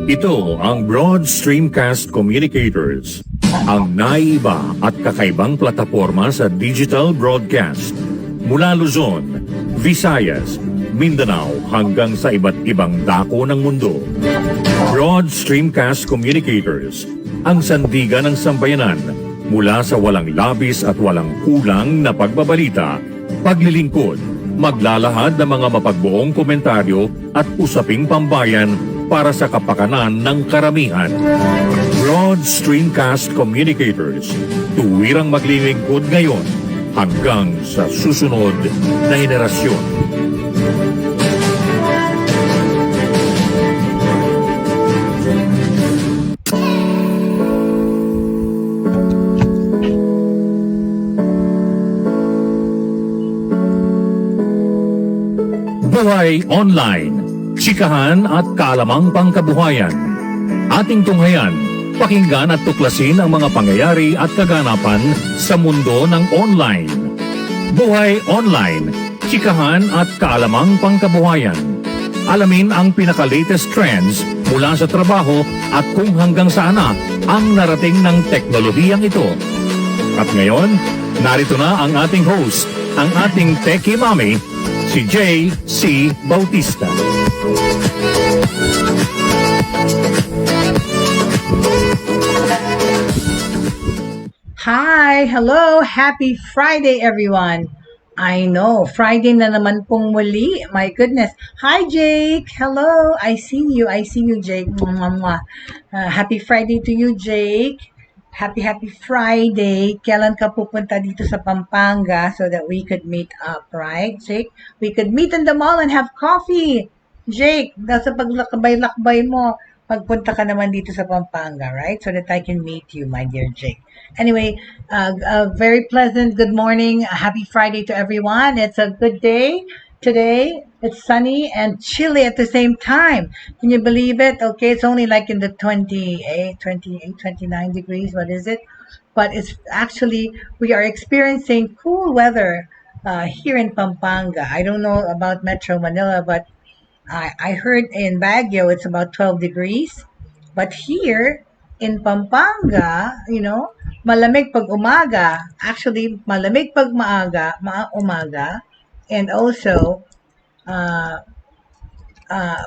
Ito ang Broad Streamcast Communicators, ang naiiba at kakaibang plataporma sa digital broadcast. Mula Luzon, Visayas, Mindanao hanggang sa iba't ibang dako ng mundo. Broad Streamcast Communicators, ang sandigan ng sambayanan mula sa walang labis at walang kulang na pagbabalita, paglilingkod, maglalahad ng mga mapagbuong komentaryo at usaping pambayan para sa kapakanan ng karamihan. Broad Streamcast Communicators, tuwirang maglilingkod ngayon hanggang sa susunod na henerasyon. Buhay Online, chikahan at kaalamang pangkabuhayan. Ating tunghayan, pakinggan at tuklasin ang mga pangyayari at kaganapan sa mundo ng online. Buhay Online, chikahan at kaalamang pangkabuhayan. Alamin ang pinaka-latest trends mula sa trabaho at kung hanggang saan na ang narating ng teknolohiyang ito. At ngayon, narito na ang ating host, ang ating Techie Mami, si Jaye C. Bautista. Hi! Hello! Happy Friday, everyone! I know, Friday na naman pong muli. My goodness. Hi, Jake! Hello! I see you, Jake. Happy Friday to you, Jake. Happy Friday. Kailan ka pupunta dito sa Pampanga so that we could meet up, right, Jake? We could meet in the mall and have coffee. Jake, sa paglakbay-lakbay mo, pagpunta ka naman dito sa Pampanga, right? So that I can meet you, my dear Jake. Anyway, very pleasant good morning. Happy Friday to everyone. It's a good day today. It's sunny and chilly at the same time. Can you believe it? Okay, it's only like in the 29 degrees. What is it? But it's actually, we are experiencing cool weather here in Pampanga. I don't know about Metro Manila, but I heard in Baguio it's about 12 degrees. But here in Pampanga, you know, malamig pag umaga. Actually, malamig pag umaga. And also,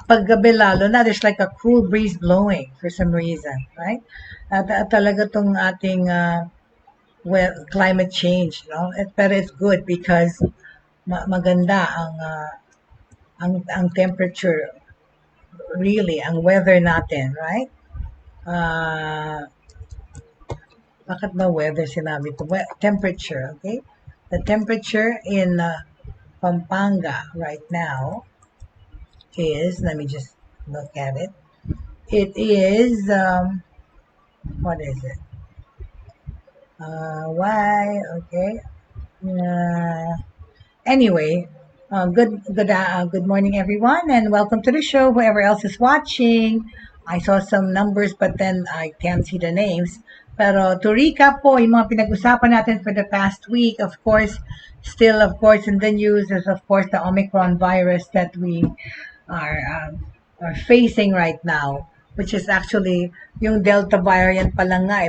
paggabi lalo na, there's like a cool breeze blowing for some reason, right? Talaga tong ating climate change, no? Pero it's good because maganda ang temperature, really, ang weather natin, right? Bakit ba weather sinabi ko? Temperature, okay? The temperature in Pampanga right now is, let me just look at it. It is, what is it? Why? Okay. Anyway, good morning, everyone, and welcome to the show. Whoever else is watching, I saw some numbers, but then I can't see the names. Pero to recap po, yung mga pinag-usapan natin for the past week, of course, still, of course, in the news is, of course, the Omicron virus that we are facing right now, which is actually yung Delta variant pa lang nga,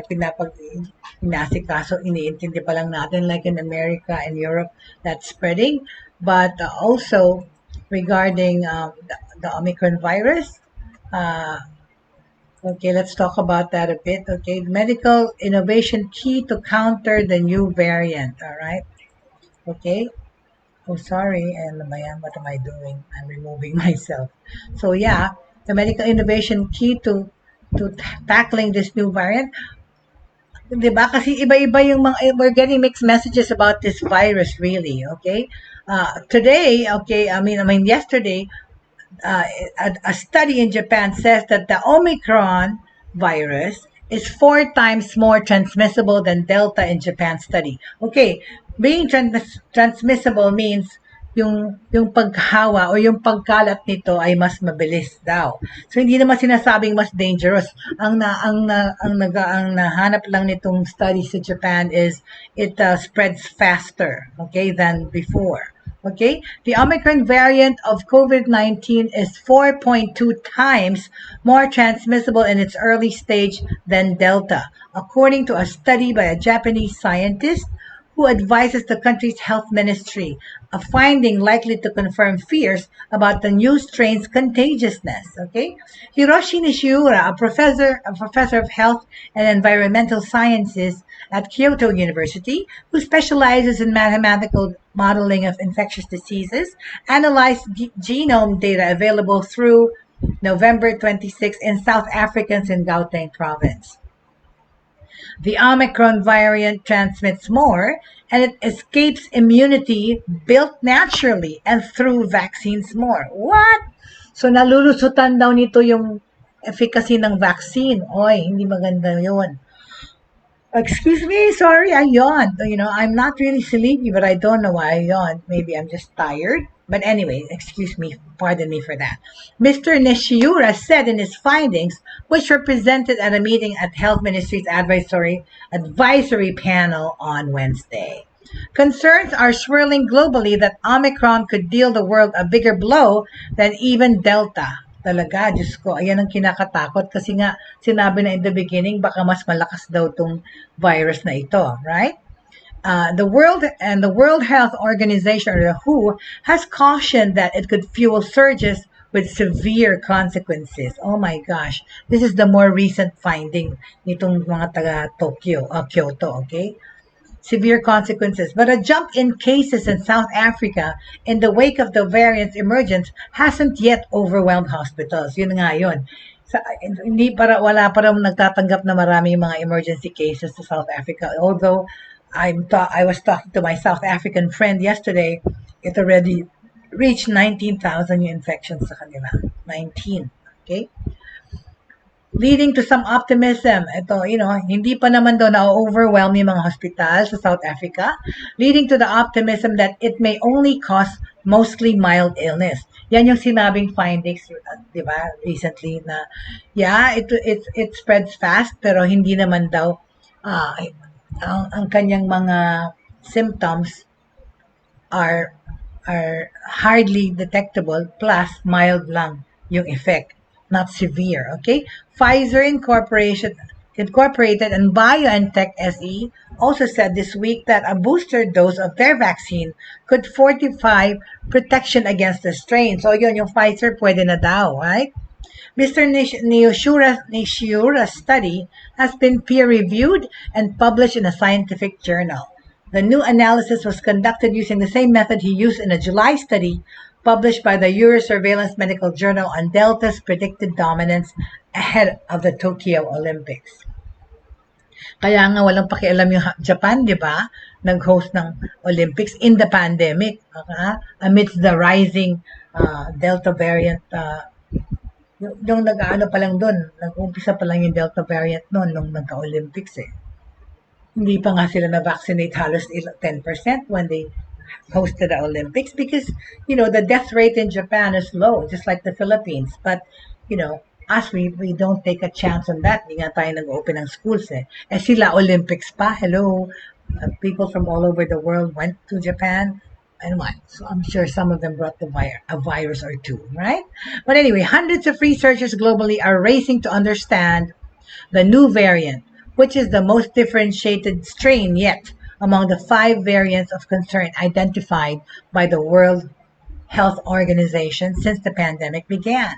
pinasikaso, iniintindi pa lang natin, like in America and Europe, that's spreading. But also, regarding the Omicron virus, okay, let's talk about that a bit. Okay, medical innovation key to counter the new variant. All right. Okay. Oh, sorry. And what am I doing? I'm removing myself. So yeah, the medical innovation key to tackling this new variant. Diba? Kasi iba-iba yung we're getting mixed messages about this virus, really. Okay. Today, okay, I mean yesterday, a study in Japan says that the Omicron virus is 4 times more transmissible than Delta in Japan study. Okay, being transmissible means yung paghawa o yung pagkalat nito ay mas mabilis daw. So hindi naman sinasabing mas dangerous. Ang nahanap lang nitong study sa Japan is it spreads faster, okay, than before. Okay, the Omicron variant of COVID-19 is 4.2 times more transmissible in its early stage than Delta, according to a study by a Japanese scientist who advises the country's health ministry, a finding likely to confirm fears about the new strain's contagiousness. Okay, Hiroshi Nishiura, a professor of health and environmental sciences at Kyoto University, who specializes in mathematical modeling of infectious diseases, analyzed genome data available through November 26 in South Africans in Gauteng province. The Omicron variant transmits more and it escapes immunity built naturally and through vaccines more. What? So nalulusutan daw nito yung efficacy ng vaccine. Oy, hindi maganda yun. Excuse me, sorry, I yawned. I'm not really sleepy, but I don't know why I yawned. Maybe I'm just tired. But anyway, excuse me, pardon me for that. Mr. Nishiura said in his findings, which were presented at a meeting at Health Ministry's advisory panel on Wednesday. Concerns are swirling globally that Omicron could deal the world a bigger blow than even Delta. Talaga, Diyos ko, ayan ang kinakatakot kasi nga sinabi na in the beginning baka mas malakas daw tong virus na ito, right? The World Health Organization, or the WHO, has cautioned that it could fuel surges with severe consequences. Oh my gosh, this is the more recent finding nitong mga taga Kyoto, okay? Severe consequences. But a jump in cases in South Africa in the wake of the variant's emergence hasn't yet overwhelmed hospitals. Yun nga yun. Wala pa raw nagtatanggap na marami yung mga emergency cases sa South Africa. Although I was talking to my South African friend yesterday, it already reached 19,000 yung infections sa kanila. 19. Okay? Leading to some optimism. Ito, hindi pa naman daw na-overwhelm yung mga hospital sa South Africa, leading to the optimism that it may only cause mostly mild illness. Yan yung sinabing findings, di ba, recently na, yeah, it spreads fast, pero hindi naman daw ang kanyang mga symptoms are hardly detectable, plus mild lang yung effect, not severe. Okay, Pfizer Incorporated and BioNTech SE also said this week that a booster dose of their vaccine could fortify protection against the strain. So yun, yung Pfizer pwede na daw, right? Mr. Nishiura's study has been peer-reviewed and published in a scientific journal. The new analysis was conducted using the same method he used in a July study published by the Eurosurveillance Medical Journal on Delta's predicted dominance ahead of the Tokyo Olympics. Kaya nga walang pakialam yung Japan, di ba? Nag-host ng Olympics in the pandemic, amidst the rising Delta variant. Yung nag-ano pa lang doon, nag-umpisa pa lang yung Delta variant noon nung nagka-Olympics eh. Hindi pa nga sila na-vaccinate halos 10% when they hosted the Olympics because, the death rate in Japan is low, just like the Philippines. But, us, we don't take a chance on that. Hindi nga tayo nag-open ng schools eh. Sila Olympics pa, hello. People from all over the world went to Japan. And what? So I'm sure some of them brought a virus or two, right? But anyway, hundreds of researchers globally are racing to understand the new variant, which is the most differentiated strain yet among the 5 variants of concern identified by the World Health Organization since the pandemic began.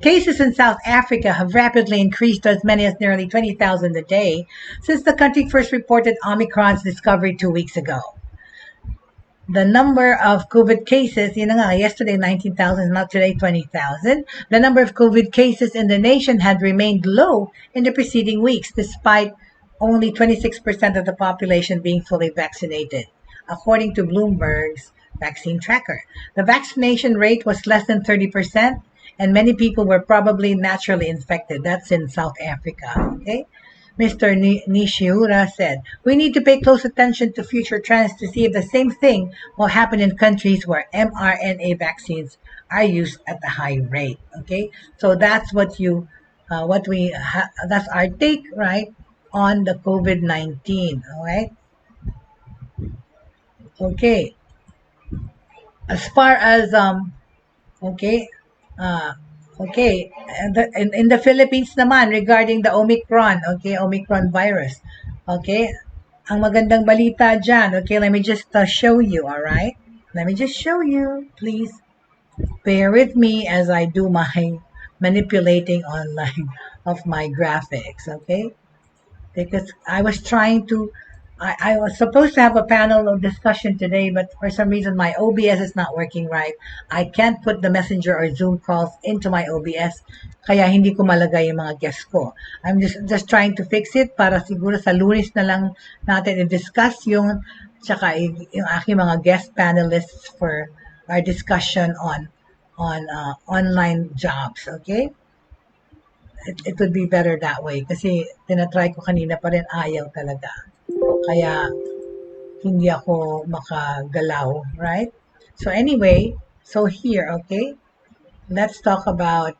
Cases in South Africa have rapidly increased to as many as nearly 20,000 a day since the country first reported Omicron's discovery 2 weeks ago. The number of COVID cases, yesterday 19,000, not today 20,000. The number of COVID cases in the nation had remained low in the preceding weeks, despite only 26% of the population being fully vaccinated, according to Bloomberg's vaccine tracker. The vaccination rate was less than 30%, and many people were probably naturally infected. That's in South Africa, okay? Mr. Nishiura said, we need to pay close attention to future trends to see if the same thing will happen in countries where mRNA vaccines are used at a high rate, okay? So that's that's our take, right, on the COVID-19, all right? Okay. As far as okay, uh, okay, in the Philippines naman regarding the Omicron, okay, Omicron virus, okay, ang magandang balita dyan, okay, let me just show you, all right? Let me just show you, please. Bear with me as I do my manipulating online of my graphics, okay? Because I was trying to, I was supposed to have a panel of discussion today, but for some reason my OBS is not working right. I can't put the messenger or Zoom calls into my OBS, kaya hindi ko malagay yung mga guests ko. I'm just trying to fix it para siguro sa Lunes na lang natin i-discuss tsaka yung aking mga guest panelists for our discussion on online jobs, okay? It would be better that way kasi tinatry ko kanina pa rin ayaw talaga. Kaya hindi ako makagalaw, right? So anyway, so here, okay? Let's talk about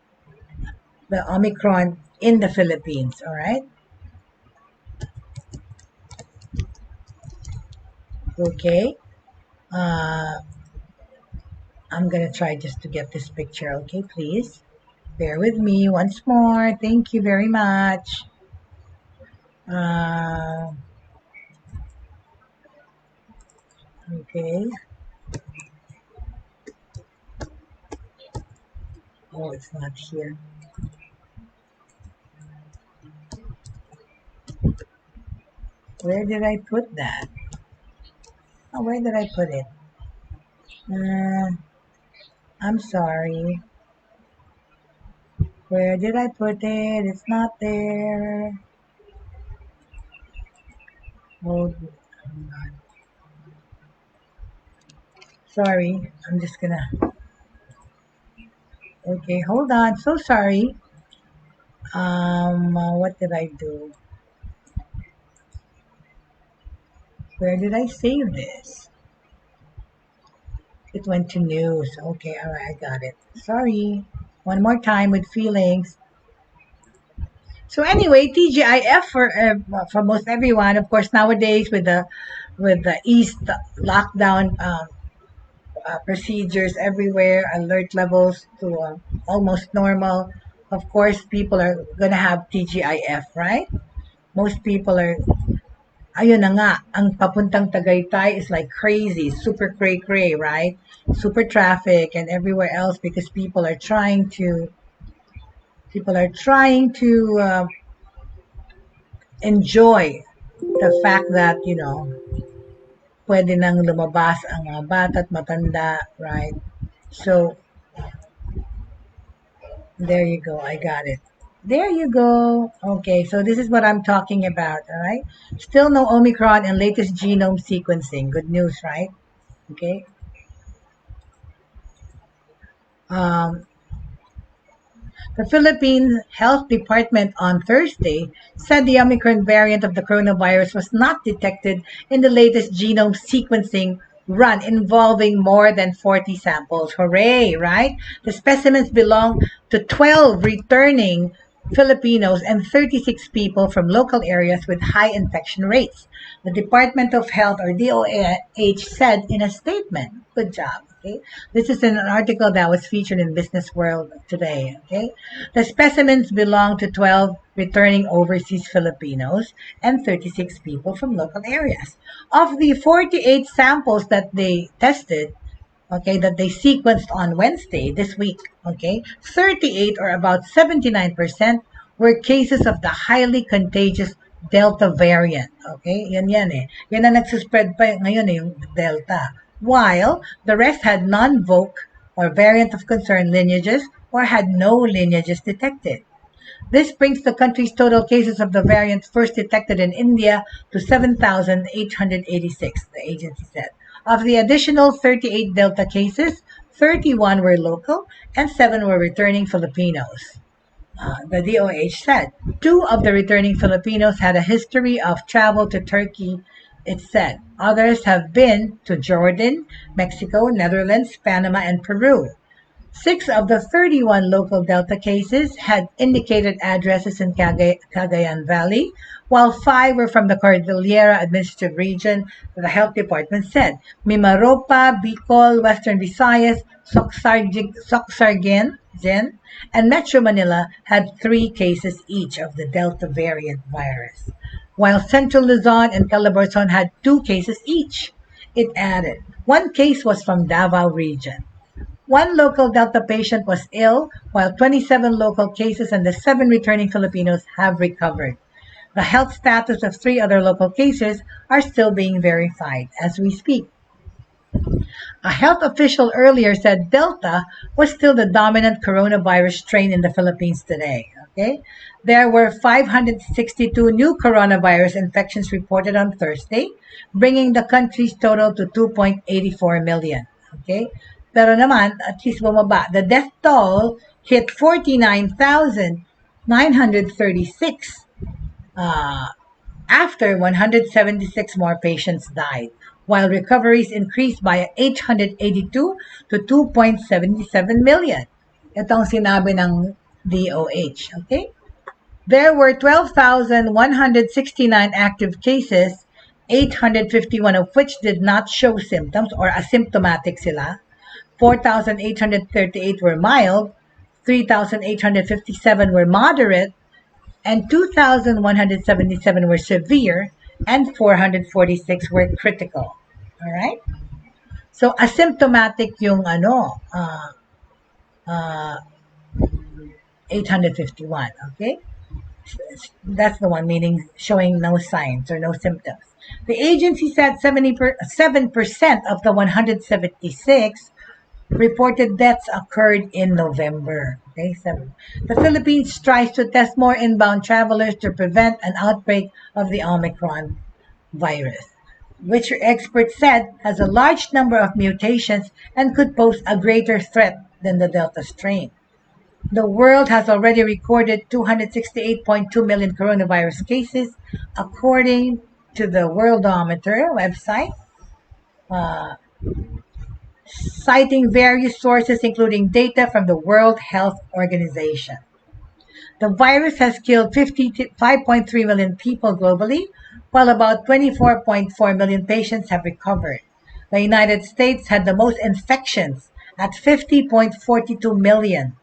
the Omicron in the Philippines, all right? Okay. Uh, I'm gonna try just to get this picture, okay, please? Bear with me once more. Thank you very much. Uh, okay. Oh, it's not here. Where did I put that? Oh, where did I put it? Uh, I'm sorry. Where did I put it? It's not there. Hold on. Sorry. I'm just gonna. Okay, hold on. So sorry. What did I do? Where did I save this? It went to news. Okay, all right, I got it. Sorry. One more time with feelings. So anyway, TGIF for most everyone, of course, nowadays with the East lockdown procedures everywhere, alert levels to almost normal. Of course, people are gonna have TGIF, right? Most people are. Ayun na nga, ang papuntang Tagaytay is like crazy, super cray-cray, right? Super traffic and everywhere else because people are trying to enjoy the fact that, pwede nang lumabas ang mga bata at matanda, right? So, there you go. I got it. There you go. Okay, so this is what I'm talking about, all right? Still no Omicron and latest genome sequencing. Good news, right? Okay. Um, The Philippine Health Department on Thursday said the Omicron variant of the coronavirus was not detected in the latest genome sequencing run involving more than 40 samples. Hooray, right? The specimens belong to 12 returning Filipinos and 36 people from local areas with high infection rates. The Department of Health, or DOH, said in a statement. Good job. Okay, this is an article that was featured in Business World today. Okay, the specimens belong to 12 returning overseas Filipinos and 36 people from local areas. Of the 48 samples that they tested, okay, that they sequenced on Wednesday this week, okay, 38 or about 79% were cases of the highly contagious Delta variant. Okay, yan eh. Yan ang nagsuspread pa ngayon yung Delta. While the rest had non-voc or variant of concern lineages or had no lineages detected. This brings the country's total cases of the variant first detected in India to 7,886, the agency said. Of the additional 38 Delta cases, 31 were local and 7 were returning Filipinos. The DOH said 2 of the returning Filipinos had a history of travel to Turkey, it said. Others have been to Jordan, Mexico, Netherlands, Panama, and Peru. 6 of the 31 local Delta cases had indicated addresses in Cagayan Valley, while 5 were from the Cordillera Administrative Region, the Health Department said. Mimaropa, Bicol, Western Visayas, Soxargen, and Metro Manila had 3 cases each of the Delta variant virus, while Central Luzon and Calabarzon had 2 cases each. It added, 1 case was from Davao region. 1 local Delta patient was ill, while 27 local cases and the 7 returning Filipinos have recovered. The health status of 3 other local cases are still being verified as we speak. A health official earlier said Delta was still the dominant coronavirus strain in the Philippines today. Okay, there were 562 new coronavirus infections reported on Thursday, bringing the country's total to 2.84 million. Okay, pero naman at least bumaba. The death toll hit 49,936 after 176 more patients died, while recoveries increased by 882 to 2.77 million. Ito ang sinabi ng DOH. Okay? There were 12,169 active cases, 851 of which did not show symptoms or asymptomatic sila. 4,838 were mild, 3,857 were moderate, and 2,177 were severe, and 446 were critical. All right? So, asymptomatic yung 851, okay? That's the one, meaning showing no signs or no symptoms. The agency said 7% of the 176 reported deaths occurred in November. Okay, 7. The Philippines tries to test more inbound travelers to prevent an outbreak of the Omicron virus, which experts said has a large number of mutations and could pose a greater threat than the Delta strain. The world has already recorded 268.2 million coronavirus cases, according to the Worldometer website, citing various sources including data from the World Health Organization. The virus has killed 5.3 million people globally, while about 24.4 million patients have recovered. The United States had the most infections at 50.42 million,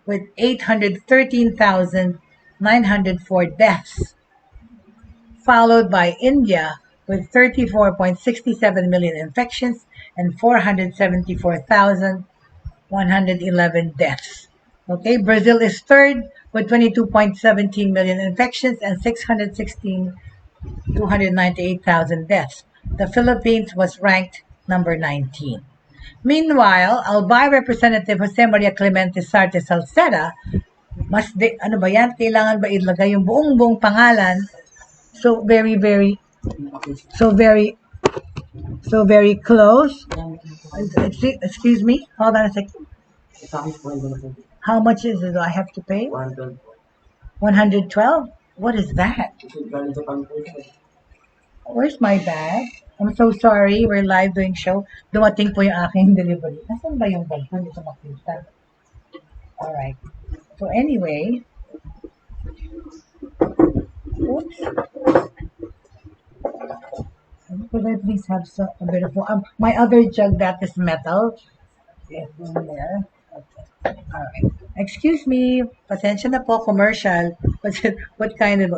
with 813,904 deaths, followed by India with 34.67 million infections and 474,111 deaths. Okay, Brazil is third with 22.17 million infections and 298,000 deaths. The Philippines was ranked number 19. Meanwhile, Albay Representative Jose Maria Clemente Sarte Salceda, ano ba yan? Kailangan ba ilagay yung buong pangalan? So very close. Excuse me. Hold on a second. How much is it I have to pay? 112? What is that? Where's my bag? I'm so sorry. We're live doing show. Dumating po yung aking delivery. Nasaan ba yung bag? Hindi ko makita. Alright. So anyway. Oops. Could I please have a bit of my other jug that is metal? Yes, in there. Okay. All right. Excuse me. Pasensya na po, commercial. What kind of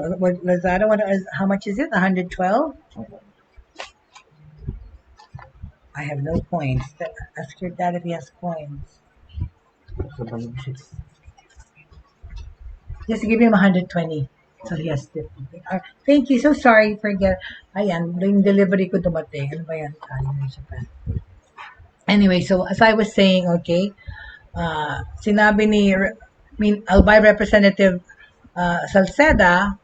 Lazada? How much is it? 112? I have no coins. Ask your dad if he has coins. Just give him 120. So he has 50. Thank you. So sorry. Forget. Ayan, yung delivery ko dumating. Ano ba yan? Anyway, so as I was saying, okay, sinabi ni Albay Representative Salceda,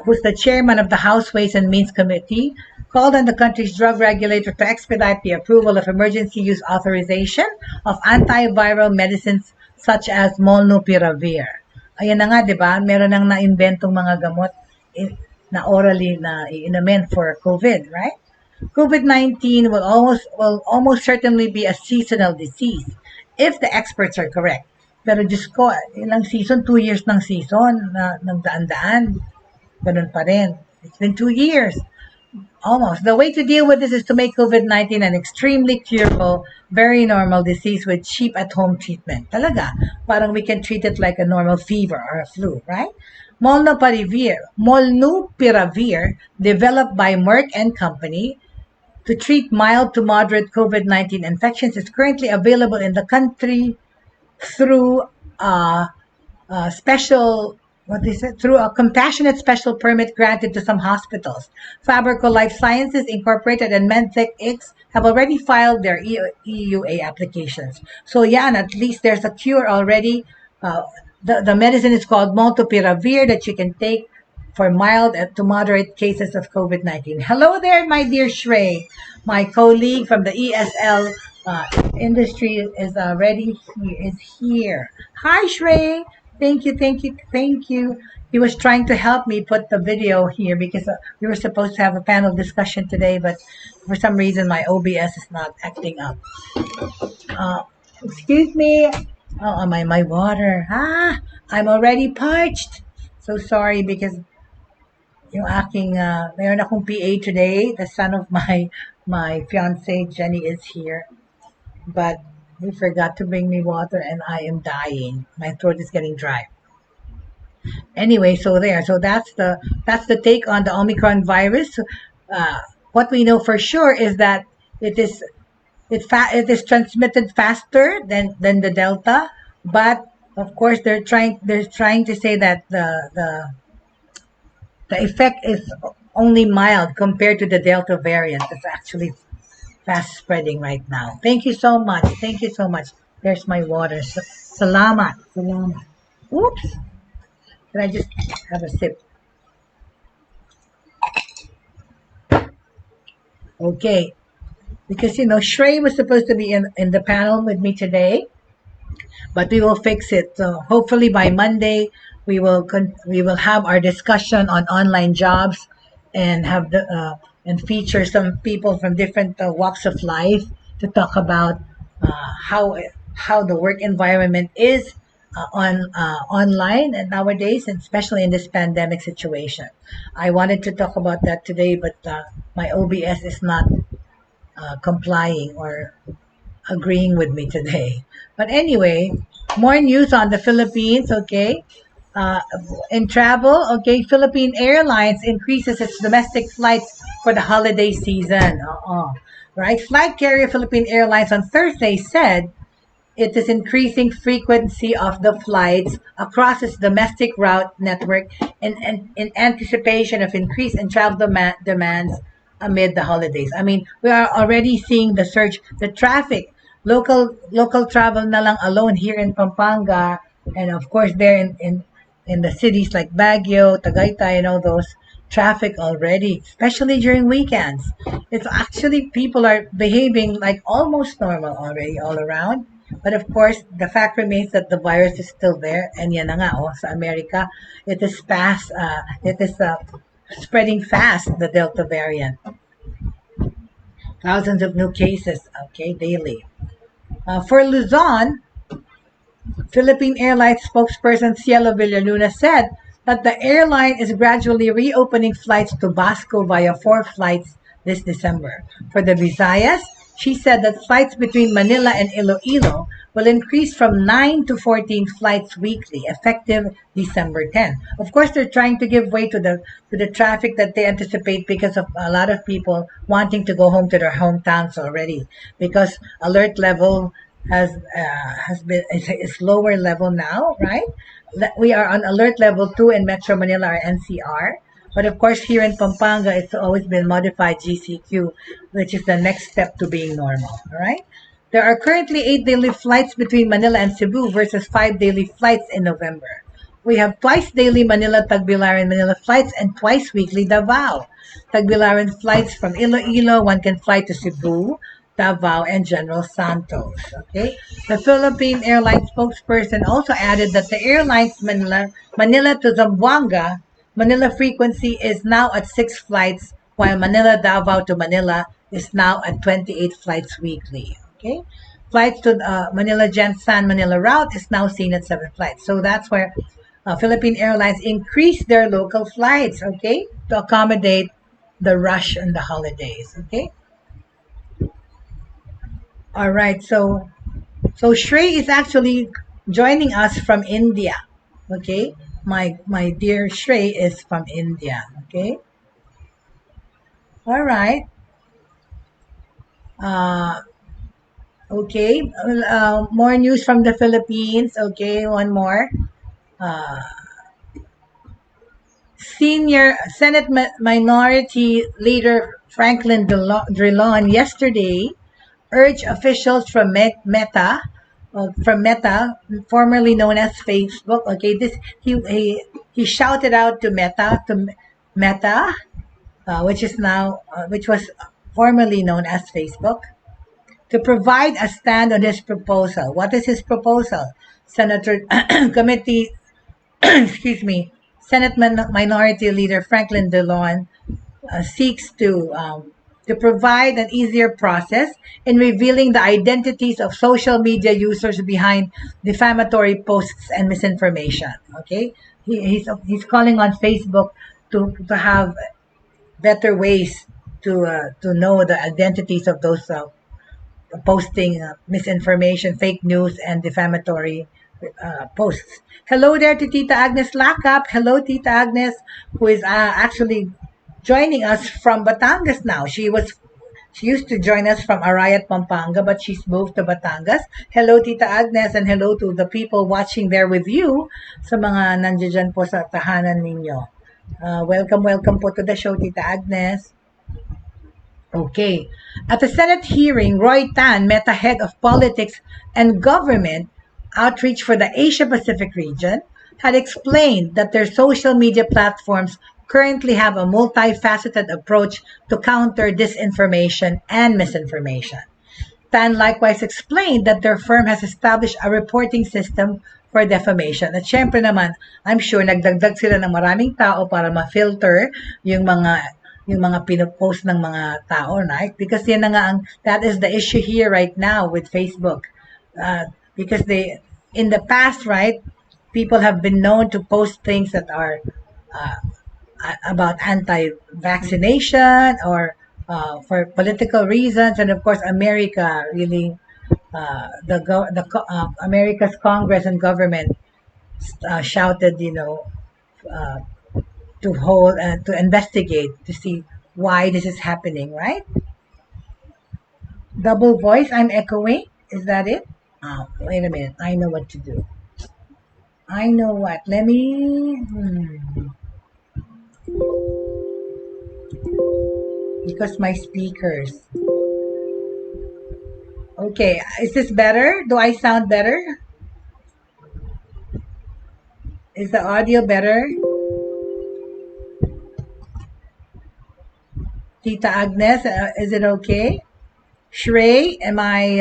who's the chairman of the House Ways and Means Committee, called on the country's drug regulator to expedite the approval of emergency use authorization of antiviral medicines such as molnupiravir. Ayan na nga, di ba? Meron nang na-inventong mga gamot na orally na iinumin for COVID, right? COVID-19 will almost certainly be a seasonal disease. if the experts are correct. Pero Diyos ko, ilang season, 2 years ng season na nagdaan-daan. Ganun pa rin. It's been 2 years. Almost. The way to deal with this is to make COVID-19 an extremely curable, very normal disease with cheap at-home treatment. Talaga. Parang we can treat it like a normal fever or a flu, right? Molnupiravir, developed by Merck and Company to treat mild to moderate COVID-19 infections, is currently available in the country through special, what is it? Through a compassionate special permit granted to some hospitals. Fabrico Life Sciences Incorporated and Medtech X have already filed their EUA applications. So yeah, and at least there's a cure already. The medicine is called molnupiravir that you can take for mild to moderate cases of COVID-19. Hello there, my dear Shrey. My colleague from the ESL industry is here. Hi, Shrey. Thank you. He was trying to help me put the video here because we were supposed to have a panel discussion today, but for some reason my OBS is not acting up. Excuse me. Oh, my water. I'm already parched. So sorry because yung aking, mayroon akong PA today. The son of my fiance, Jenny, is here. But he forgot to bring me water and I am dying. My throat is getting dry. Anyway, so that's the take on the Omicron virus. What we know for sure is that it is transmitted faster than the Delta, but of course they're trying to say that the effect is only mild compared to the Delta variant. It's actually fast spreading right now. Thank you so much. There's my water. Salamat. Oops. Can I just have a sip? Okay. Because, Shrey was supposed to be in the panel with me today, but we will fix it. So hopefully by Monday, we will have our discussion on online jobs and have and feature some people from different walks of life to talk about how the work environment is online and nowadays, and especially in this pandemic situation. I wanted to talk about that today, but my OBS is not complying or agreeing with me today. But anyway, more news on the Philippines, okay? In travel, okay, Philippine Airlines increases its domestic flights for the holiday season. Right? Flight carrier Philippine Airlines on Thursday said it is increasing frequency of the flights across its domestic route network in anticipation of increase in travel demands amid the holidays. I mean, we are already seeing the surge, the traffic, local travel na lang alone here in Pampanga, and of course there in the cities like Baguio, Tagaytay, and all those, traffic already, especially during weekends. It's actually, people are behaving like almost normal already all around. But of course, the fact remains that the virus is still there, and yan na nga, sa America, it is spreading fast, the Delta variant. Thousands of new cases, okay, daily. For Luzon, Philippine Airlines spokesperson Cielo Villaluna said that the airline is gradually reopening flights to Basco via 4 flights this December. For the Visayas, she said that flights between Manila and Iloilo will increase from 9 to 14 flights weekly, effective December 10. Of course, they're trying to give way to the traffic that they anticipate because of a lot of people wanting to go home to their hometowns already, because alert level is lower level now, right? We are on alert level 2 in Metro Manila or NCR. But of course, here in Pampanga, it's always been modified GCQ, which is the next step to being normal, all right? There are currently 8 daily flights between Manila and Cebu versus 5 daily flights in November. We have twice daily Manila-Tagbilaran Manila flights and twice weekly Davao. Tagbilaran flights from Iloilo, one can fly to Cebu, Davao, and General Santos. Okay. The Philippine Airlines spokesperson also added that the airline's Manila to Zamboanga Manila frequency is now at 6 flights, while Manila Davao to Manila is now at 28 flights weekly. Okay. flights to Manila San Manila route is now seen at 7 flights. So that's where Philippine Airlines increased their local flights, okay, to accommodate the rush on the holidays, okay. All right, so Shrey is actually joining us from India, okay. My dear Shrey is from India, okay. All right. Uh, okay. More news from the Philippines. Okay, one more. Uh, Senior Senate Minority Leader Franklin Drilon yesterday urged officials from Meta, formerly known as Facebook. Okay, this he shouted out to Meta, which was formerly known as Facebook, to provide a stand on his proposal. What is his proposal? Senator Committee, excuse me, Senate Minority Leader Franklin Dillon seeks to provide an easier process in revealing the identities of social media users behind defamatory posts and misinformation. Okay, he's calling on Facebook to have better ways to know the identities of those posting misinformation, fake news, and defamatory posts. Hello there to Tita Agnes Lakap. Hello, Tita Agnes, who is actually joining us from Batangas now. She used to join us from Arayat, Pampanga, but she's moved to Batangas. Hello, Tita Agnes, and hello to the people watching there with you sa mga nandiyan po sa tahanan ninyo. Welcome po to the show, Tita Agnes. Okay. At the Senate hearing, Roy Tan, Meta head of politics and government outreach for the Asia Pacific region, had explained that their social media platforms currently have a multifaceted approach to counter disinformation and misinformation. Tan likewise explained that their firm has established a reporting system for defamation. At syempre naman, I'm sure nagdagdag sila ng maraming tao para ma-filter yung mga pinopost ng mga tao, right? Because yan na nga that is the issue here right now with Facebook. Because in the past, right, people have been known to post things that are about anti-vaccination or for political reasons, and of course, America really, America's Congress and government shouted, to hold and to investigate to see why this is happening, right? Double voice, I'm echoing. Is that it? Wait a minute. I know what to do. I know what. Let me. Because my speakers. Okay, is this better? Do I sound better? Is the audio better? Tita Agnes, is it okay? Shrey, am I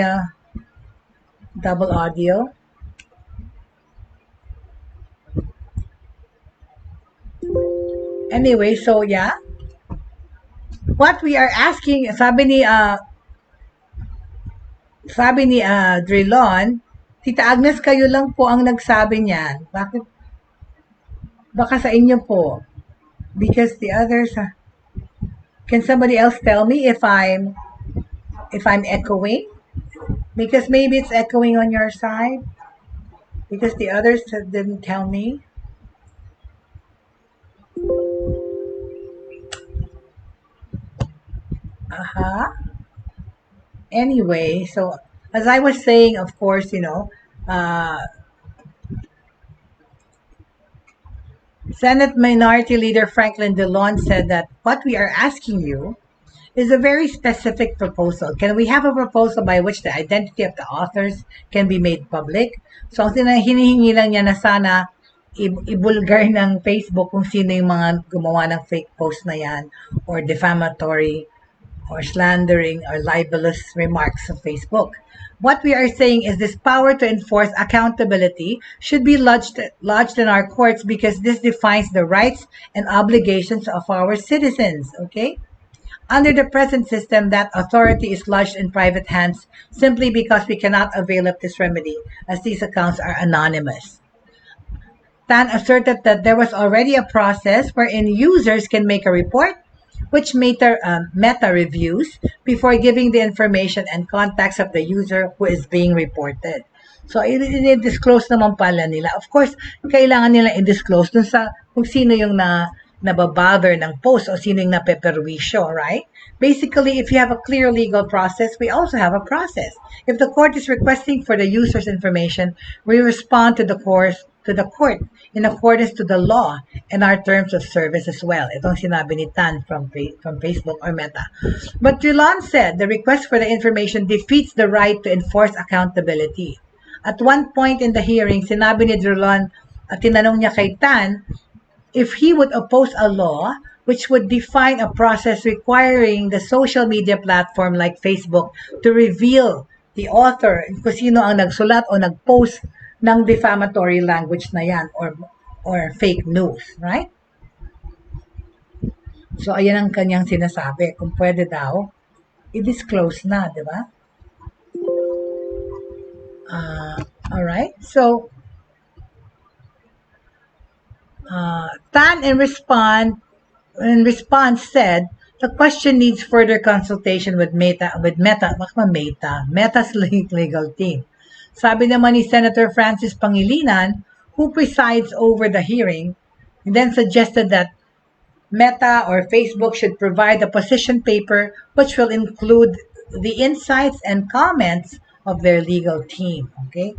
double audio? Anyway, so yeah. What we are asking, sabi ni Drilon, Tita Agnes, kayo lang po ang nagsabi niyan. Bakit? Baka sa inyo po. Because the others, can somebody else tell me if I'm echoing? Because maybe it's echoing on your side. Because the others didn't tell me. Anyway, so as I was saying, of course, Senate Minority Leader Franklin Dillon said that what we are asking you is a very specific proposal. Can we have a proposal by which the identity of the authors can be made public? So ang hinihingi lang niya na sana ibulgar ng Facebook kung sino yung mga gumawa ng fake post na yan or defamatory or slandering or libelous remarks of Facebook. What we are saying is this power to enforce accountability should be lodged in our courts because this defines the rights and obligations of our citizens, okay? Under the present system, that authority is lodged in private hands simply because we cannot avail of this remedy, as these accounts are anonymous. Tan asserted that there was already a process wherein users can make a report, which Meta reviews before giving the information and contacts of the user who is being reported. So, i-disclose naman pala nila. Of course, kailangan nila i-disclose dun sa kung sino yung nababother ng post o sino yung napeperwisyo, right? Basically, if you have a clear legal process, we also have a process. If the court is requesting for the user's information, we respond to the court in accordance to the law and our terms of service as well. Itong sinabi ni Tan from Facebook or Meta. But Drilon said the request for the information defeats the right to enforce accountability. At one point in the hearing, sinabi ni Drilon at tinanong niya kay Tan if he would oppose a law which would define a process requiring the social media platform like Facebook to reveal the author, kung sino ang nagsulat o nagpost ng defamatory language na yan or fake news, right? So, ayan ang kanyang sinasabi. Kung pwede daw, i-disclose na, di ba? Alright, so, Tan in response said the question needs further consultation with Meta's legal team. Sabi naman ni Senator Francis Pangilinan, who presides over the hearing, then suggested that Meta or Facebook should provide a position paper which will include the insights and comments of their legal team. Okay,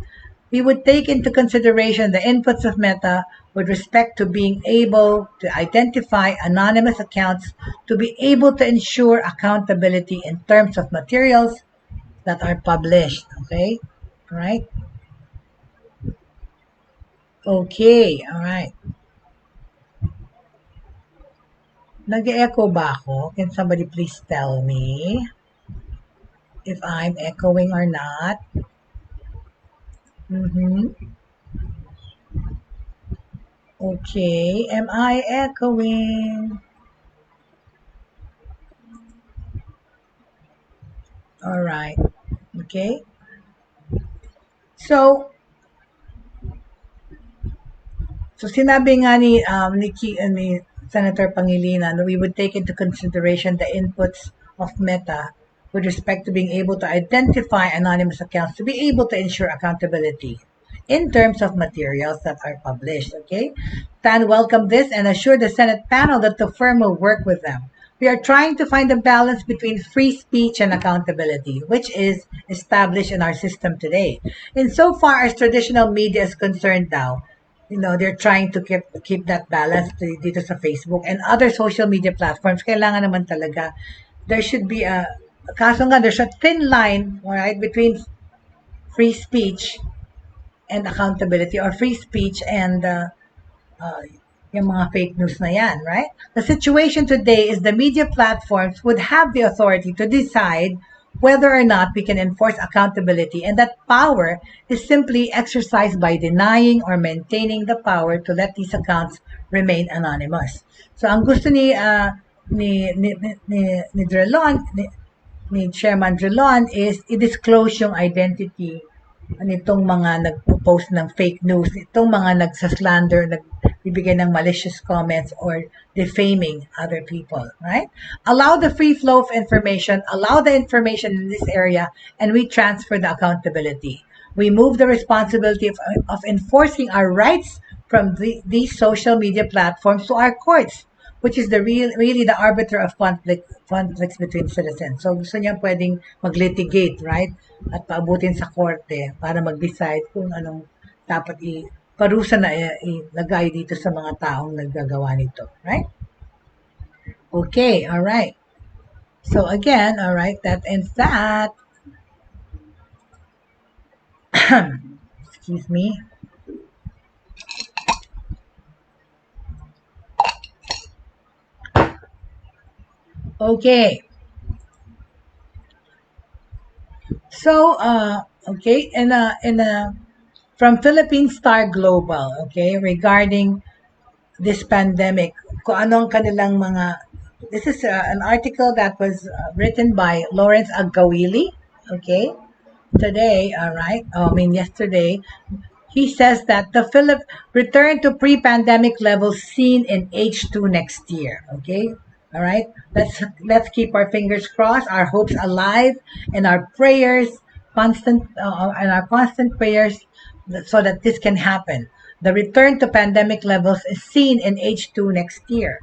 we would take into consideration the inputs of Meta with respect to being able to identify anonymous accounts to be able to ensure accountability in terms of materials that are published. Okay, all right. Okay, all right. Nag-echo ba ako? Can somebody please tell me if I'm echoing or not? Okay, am I echoing? All right. Okay. So sinabi nga ni Senator Pangilinan, we would take into consideration the inputs of Meta with respect to being able to identify anonymous accounts to be able to ensure accountability in terms of materials that are published. Okay, Tan welcomed this and assured the Senate panel that the firm will work with them. We are trying to find a balance between free speech and accountability, which is established in our system today. Insofar as traditional media is concerned now, they're trying to keep that balance dito sa Facebook and other social media platforms. Kailangan naman talaga, there should be kaso nga, there's a thin line, right, between free speech and accountability or free speech and yung mga fake news na yan, right? The situation today is the media platforms would have the authority to decide whether or not we can enforce accountability, and that power is simply exercised by denying or maintaining the power to let these accounts remain anonymous. So ang gusto ni Drilon, ni Chairman Drilon is i-disclose yung identity nitong mga nagpo-post ng fake news, itong mga nagsaslander, nagbibigay ng malicious comments or defaming other people, right? Allow the free flow of information, allow the information in this area, and we transfer the accountability. We move the responsibility of enforcing our rights from these social media platforms to our courts, which is really the arbiter of conflicts between citizens. So gusto niya pwedeng mag-litigate, right? At paabutin sa korte para mag-decide kung anong dapat parusa na ilagay dito sa mga taong naggagawa nito, right? Okay, all right. So again, all right, that ends that. Excuse me. Okay. So, okay, from Philippine Star Global, okay, regarding this pandemic, kung anong kanilang mga This is an article that was written by Lawrence Agawili. Okay, today, all right. Yesterday, he says that the Philip return to pre-pandemic levels seen in H2 next year. Okay, all right. Let's keep our fingers crossed, our hopes alive, and our prayers constant prayers so that this can happen. The return to pandemic levels is seen in H2 next year.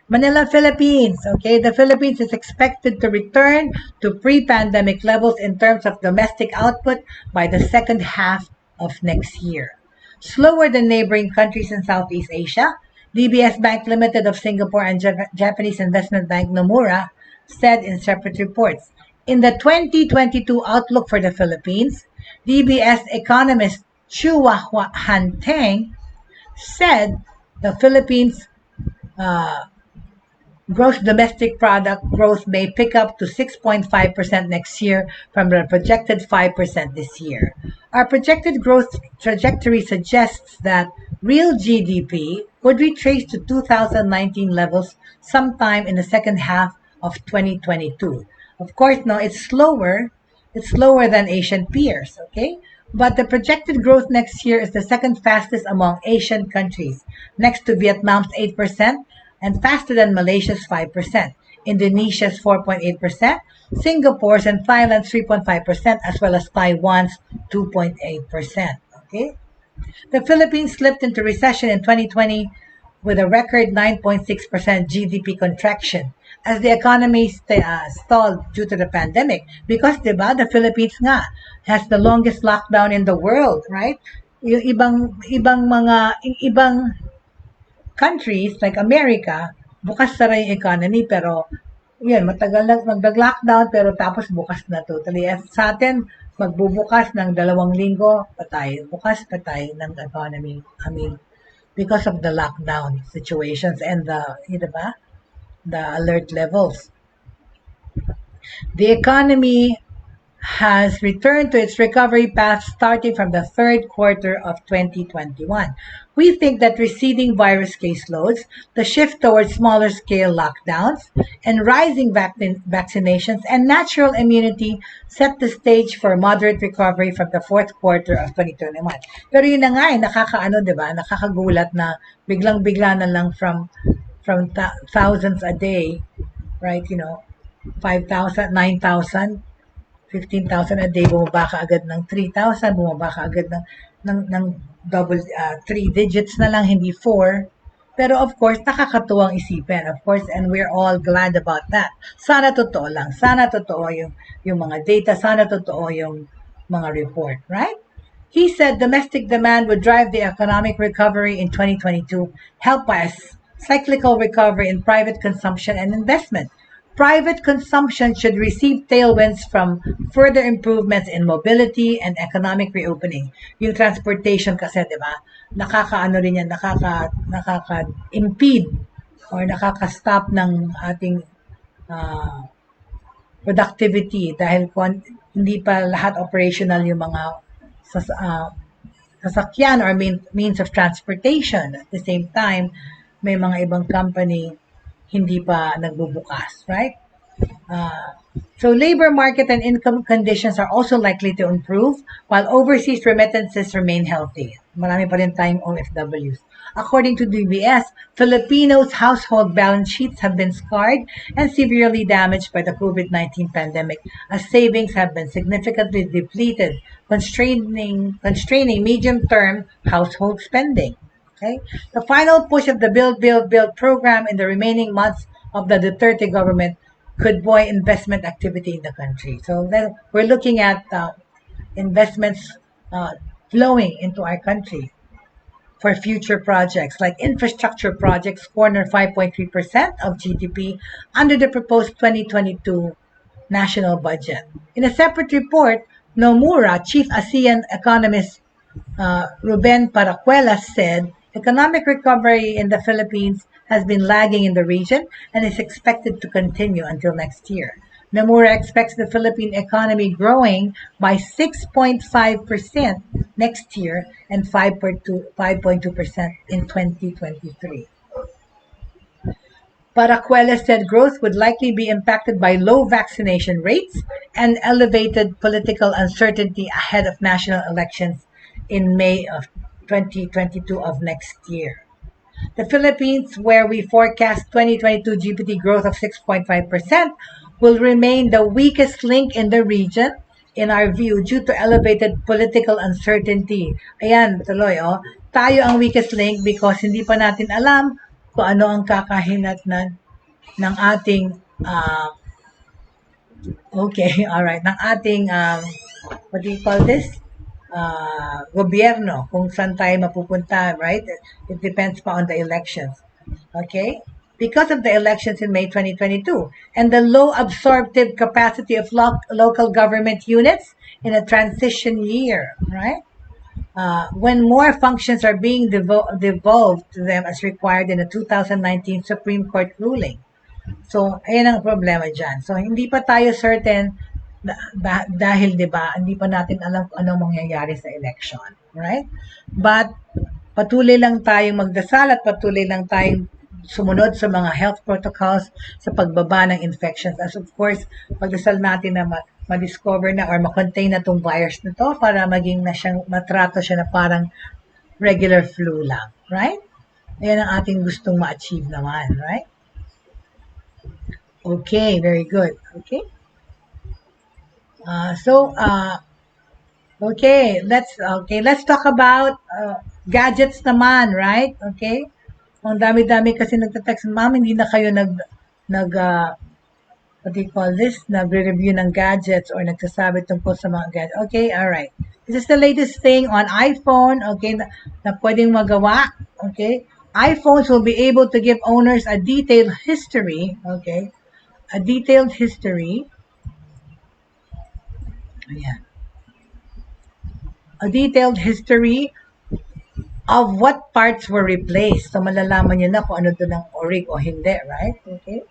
Manila, Philippines. Okay, the Philippines is expected to return to pre-pandemic levels in terms of domestic output by the second half of next year. Slower than neighboring countries in Southeast Asia, DBS Bank Limited of Singapore and Japanese investment bank Nomura said in separate reports. In the 2022 outlook for the Philippines, DBS economist Chua Hanteng said the Philippines uh, gross domestic product growth may pick up to 6.5% next year from the projected 5% this year. Our projected growth trajectory suggests that real GDP would retrace to 2019 levels sometime in the second half of 2022. Of course, no, it's slower. It's slower than Asian peers, okay? But the projected growth next year is the second fastest among Asian countries, next to Vietnam's 8% and faster than Malaysia's 5%, Indonesia's 4.8%, Singapore's and Thailand's 3.5%, as well as Taiwan's 2.8%. Okay? The Philippines slipped into recession in 2020 with a record 9.6% GDP contraction as the economy stalled due to the pandemic. Because, diba, the Philippines nga has the longest lockdown in the world, right? Yung ibang countries like America, bukas sara yung economy pero yan, matagal na mag-lockdown pero tapos bukas na totally. At sa atin, magbubukas ng 2 linggo, patay. Bukas, patay ng economy. I mean, because of the lockdown situations and the alert levels. The economy has returned to its recovery path starting from the third quarter of 2021. We think that receding virus caseloads, the shift towards smaller scale lockdowns, and rising vaccinations and natural immunity set the stage for moderate recovery from the fourth quarter of 2021. Pero yun na nga nakakaano, di ba? Nakakagulat na biglang-bigla na lang from thousands a day, right? 5,000, 9,000, 15,000 a day, bumaba ka agad ng 3,000, bumaba ka agad ng double, 3 digits na lang, hindi 4. Pero of course, nakakatuwang isipin, of course, and we're all glad about that. Sana totoo lang. Sana totoo yung mga data. Sana totoo yung mga report, right? He said domestic demand would drive the economic recovery in 2022, helped by a cyclical recovery in private consumption and investment. Private consumption should receive tailwinds from further improvements in mobility and economic reopening. Yung transportation kasi, di ba? Nakakaano rin yan, nakaka-impede or nakaka-stop ng ating productivity dahil hindi pa lahat operational yung mga sasakyan or means of transportation. At the same time, may mga ibang company hindi pa nagbubukas, right? So labor market and income conditions are also likely to improve while overseas remittances remain healthy. Marami pa rin tayong OFWs. According to DBS, Filipinos' household balance sheets have been scarred and severely damaged by the COVID-19 pandemic as savings have been significantly depleted, constraining medium-term household spending. Okay? The final push of the Build program in the remaining months of the Duterte government could buoy investment activity in the country. So then we're looking at investments flowing into our country for future projects like infrastructure projects corner 5.3% of GDP under the proposed 2022 national budget. In a separate report, Nomura, chief ASEAN economist Ruben Paracuelas said economic recovery in the Philippines has been lagging in the region and is expected to continue until next year. Nomura expects the Philippine economy growing by 6.5% next year and 5.2% in 2023. Paracuela said growth would likely be impacted by low vaccination rates and elevated political uncertainty ahead of national elections in May of 2022 of next year. The Philippines, where we forecast 2022 GPT growth of 6.5%, will remain the weakest link in the region, in our view, due to elevated political uncertainty. Ayan, tuloy, oh. Tayo ang weakest link because hindi pa natin alam kung ano ang kakahinatnan ng ating, okay, all right, ng ating, what do you call this? Gobyerno, kung saan tayo mapupunta, right? It depends pa on the elections. Okay? Because of the elections in May 2022 and the low absorptive capacity of local government units in a transition year, right? When more functions are being devolved to them as required in the 2019 Supreme Court ruling. So, ayan ang problema dyan. So, hindi pa tayo certain dahil, di ba, hindi pa natin alam kung anong mangyayari sa election. Right? But, patuloy lang tayong magdasal at patuloy lang tayong sumunod sa mga health protocols sa pagbaba ng infections. As of course, pagdasal natin na ma-discover na or ma-contain na itong virus na to para maging na siyang, matrato siya na parang regular flu lang. Right? Ayan ang ating gustong ma-achieve naman. Right? Okay, very good. Okay. Let's talk about gadgets naman, right? Okay? Ang dami-dami kasi nagte-text, ma'am, hindi na kayo what do you call this? Nagre-review ng gadgets or nagsasabi tungkol sa mga gadgets. Okay, all right. This is the latest thing on iPhone, okay, na pwedeng magawa, okay? iPhones will be able to give owners a detailed history, okay? A detailed history. Ayan. A detailed history of what parts were replaced. So, malalaman nyo na kung ano doon ang orig o hindi, right? Okay.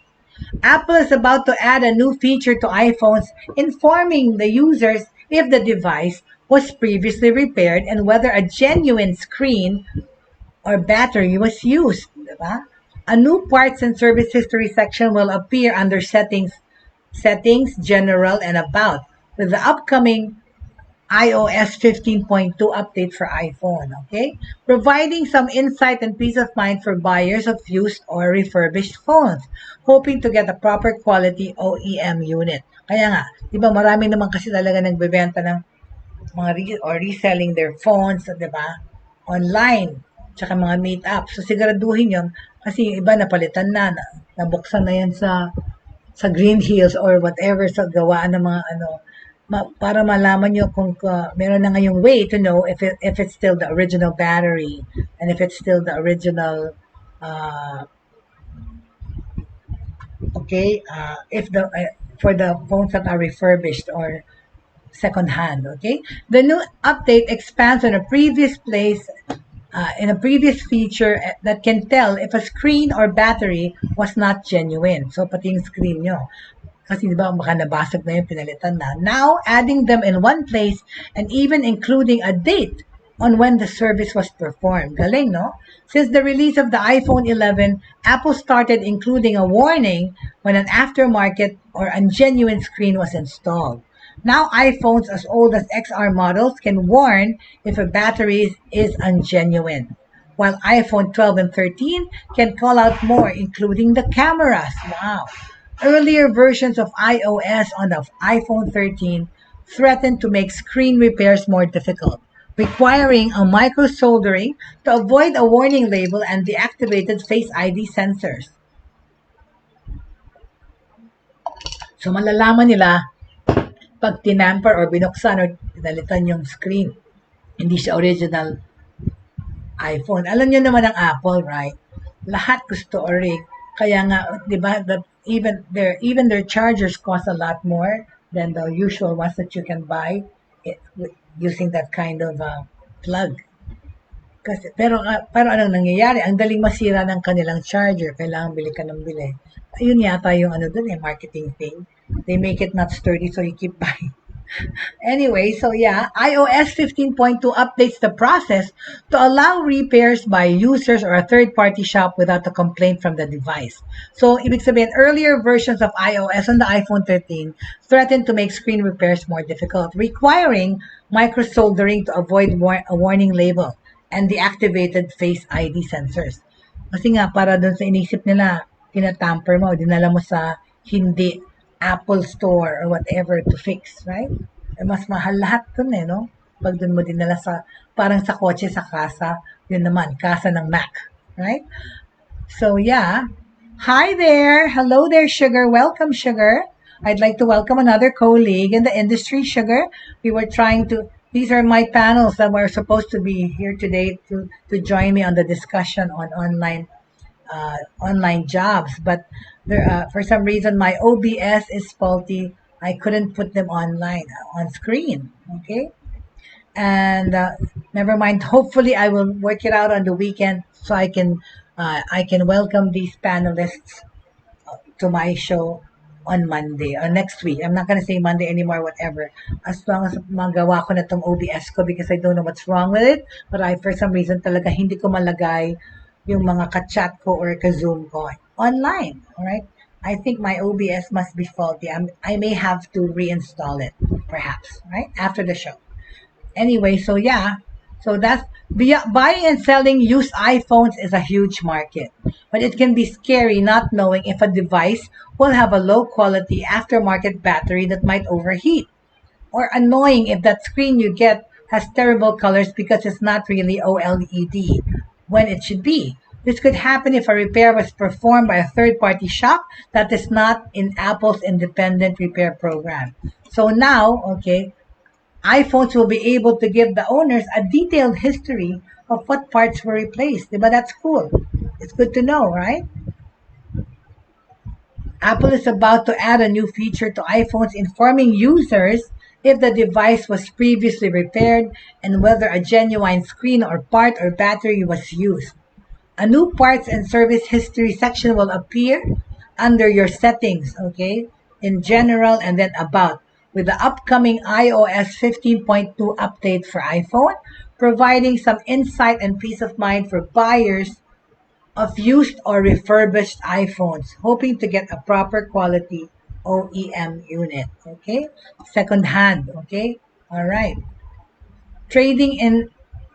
Apple is about to add a new feature to iPhones informing the users if the device was previously repaired and whether a genuine screen or battery was used. Diba? A new parts and service history section will appear under settings, general, and about with the upcoming iOS 15.2 update for iPhone, okay? Providing some insight and peace of mind for buyers of used or refurbished phones, hoping to get a proper quality OEM unit. Kaya nga, di ba marami naman kasi talaga nagbebenta ng mga reselling their phones, di ba? Online, tsaka mga meet-up. So siguraduhin yun, kasi yung iba napalitan na, nabuksan na yan sa Green Hills or whatever sa gawaan ng mga para malaman nyo kung meron na ngayong way to know if it's still the original battery and if it's still the original for the phones that are refurbished or second hand. Okay, the new update expands on a previous feature that can tell if a screen or battery was not genuine. So pati yung screen nyo. Kasi diba, baka nabasag na yung pinalitan na. Now, adding them in one place and even including a date on when the service was performed. Galing, no? Since the release of the iPhone 11, Apple started including a warning when an aftermarket or ungenuine screen was installed. Now, iPhones as old as XR models can warn if a battery is ungenuine, while iPhone 12 and 13 can call out more, including the cameras. Wow. Earlier versions of iOS on the iPhone 13 threatened to make screen repairs more difficult, requiring a micro-soldering to avoid a warning label and deactivated Face ID sensors. So malalaman nila pag tinamper or binuksan or pinalitan yung screen. Hindi siya original iPhone. Alam niyo naman ang Apple, right? Lahat gusto orig. Kaya nga, di ba, even their chargers cost a lot more than the usual ones that you can buy using that kind of plug. Pero anong nangyayari? Ang daling masira ng kanilang charger. Kailangan bili ka ng bili. Ayun yata yung dun marketing thing. They make it not sturdy so you keep buying. Anyway, so yeah, iOS 15.2 updates the process to allow repairs by users or a third-party shop without a complaint from the device. So, ibig sabihin, earlier versions of iOS on the iPhone 13 threatened to make screen repairs more difficult, requiring micro-soldering to avoid a warning label and deactivated Face ID sensors. Kasi nga, para dun sa inisip nila, tinatamper mo, dinala mo sa hindi Apple Store or whatever to fix, right? Eh, mas mahal lahat dun eh, no? Pag dun mo dinala sa, parang sa kotse sa kasa, yun naman, kasa ng Mac, right? So yeah. Hi there. Hello there, Sugar. Welcome, Sugar. I'd like to welcome another colleague in the industry, Sugar. We were trying to, these are my panels that were supposed to be here today to join me on the discussion on online jobs, but for some reason my OBS is faulty. I couldn't put them online on screen. Okay, and never mind. Hopefully, I will work it out on the weekend so I can welcome these panelists to my show on Monday or next week. I'm not gonna say Monday anymore, whatever. As long as magawa ko na tong OBS ko because I don't know what's wrong with it. But I, for some reason talaga, hindi ko malagay yung mga ka-chat ko or ka-Zoom ko online. Alright? I think my OBS must be faulty. I may have to reinstall it, perhaps, right? After the show. Anyway, so yeah, so that's buying and selling used iPhones is a huge market, but it can be scary not knowing if a device will have a low quality aftermarket battery that might overheat, or annoying if that screen you get has terrible colors because it's not really OLED when it should be. This could happen if a repair was performed by a third party shop that is not in Apple's independent repair program. So now, okay, iPhones will be able to give the owners a detailed history of what parts were replaced. But that's cool. It's good to know, right? Apple is about to add a new feature to iPhones informing users if the device was previously repaired and whether a genuine screen or part or battery was used. A new parts and service history section will appear under your settings, okay, in general and then about, with the upcoming iOS 15.2 update for iPhone, providing some insight and peace of mind for buyers of used or refurbished iPhones, hoping to get a proper quality OEM unit, okay? Second hand, okay? All right. Trading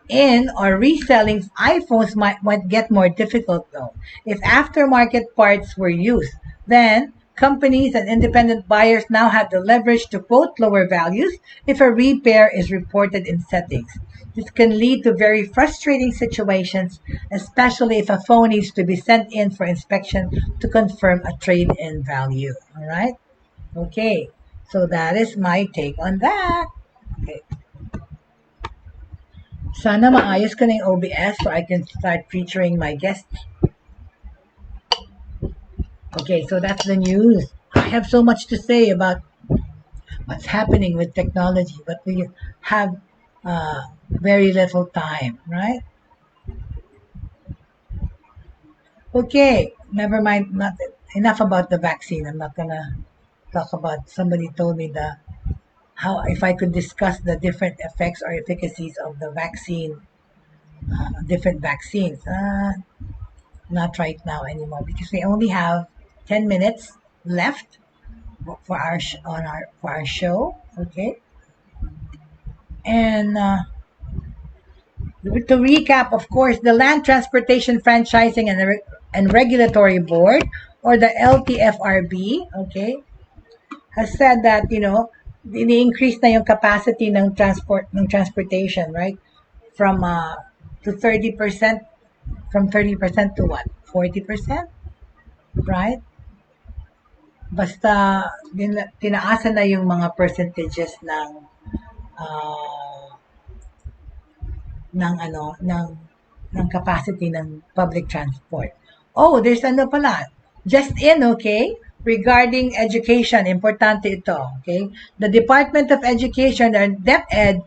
in or reselling iPhones might get more difficult though. If aftermarket parts were used, then companies and independent buyers now have the leverage to quote lower values if a repair is reported in settings. This can lead to very frustrating situations, especially if a phone needs to be sent in for inspection to confirm a trade-in value. All right? Okay. So that is my take on that. Okay. Sana maayos ko na yung OBS so I can start featuring my guests. Okay, so that's the news. I have so much to say about what's happening with technology, but we have very little time, right? Okay, never mind. Not enough about the vaccine. I'm not gonna talk about. Somebody told me how if I could discuss the different effects or efficacies of the vaccine, different vaccines. Not right now anymore because we only have 10 minutes left for our show. Okay, and to recap, of course, the Land Transportation Franchising and Regulatory Board, or the LTFRB, okay, has said that ini-increase na yung capacity ng transportation, right? From to 30%, from 30% to what? 40%, right? Basta tinaasan na yung mga percentages uh, ng capacity ng public transport. Oh, there's ano pala. Just in, okay? Regarding education, importante ito, okay? The Department of Education, or DepEd,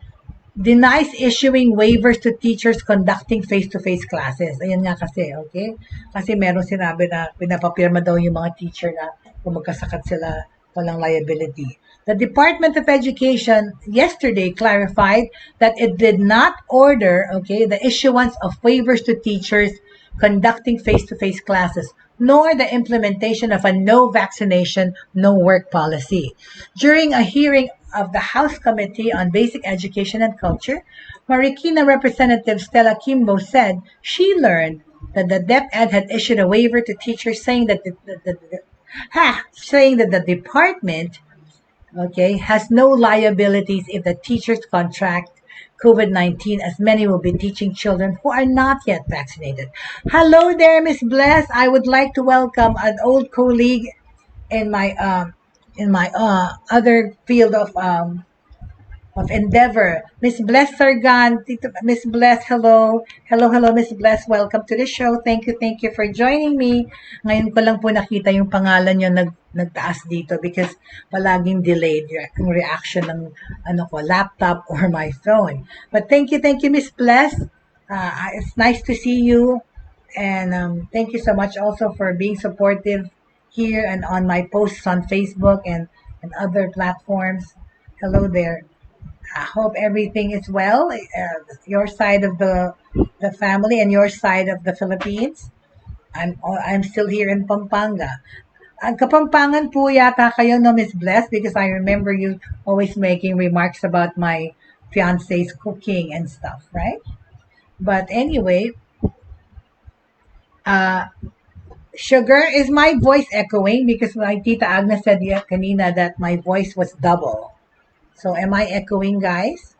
denies issuing waivers to teachers conducting face-to-face classes. Ayan nga kasi, okay? Kasi meron sinabi na pinapapirma daw yung mga teacher na kung magkasakit sila walang liability. The Department of Education yesterday clarified that it did not order, okay, the issuance of waivers to teachers conducting face-to-face classes, nor the implementation of a no vaccination, no work policy. During a hearing of the House Committee on Basic Education and Culture, Marikina Representative Stella Kimbo said she learned that the DepEd had issued a waiver to teachers saying that the department, okay, has no liabilities if the teachers contract COVID-19, as many will be teaching children who are not yet vaccinated. Hello there, Miss Bless. I would like to welcome an old colleague in my other field of endeavor, Miss Bless Sargan. Miss Bless, hello. Hello, Miss Bless. Welcome to the show. Thank you for joining me. Ngayon ko lang po nakita yung pangalan nyo nagtaas dito because palaging delayed yung reaction ng laptop or my phone. But thank you, Miss Bless. It's nice to see you. And thank you so much also for being supportive here and on my posts on Facebook and other platforms. Hello there. I hope everything is well. Your side of the family and your side of the Philippines. I'm still here in Pampanga. Ang Kapampangan po yata kayo, no, Miss Bless, because I remember you always making remarks about my fiance's cooking and stuff, right? But anyway, Sugar, is my voice echoing? Because my Tita Agnes said kanina that my voice was double. So am I echoing, guys?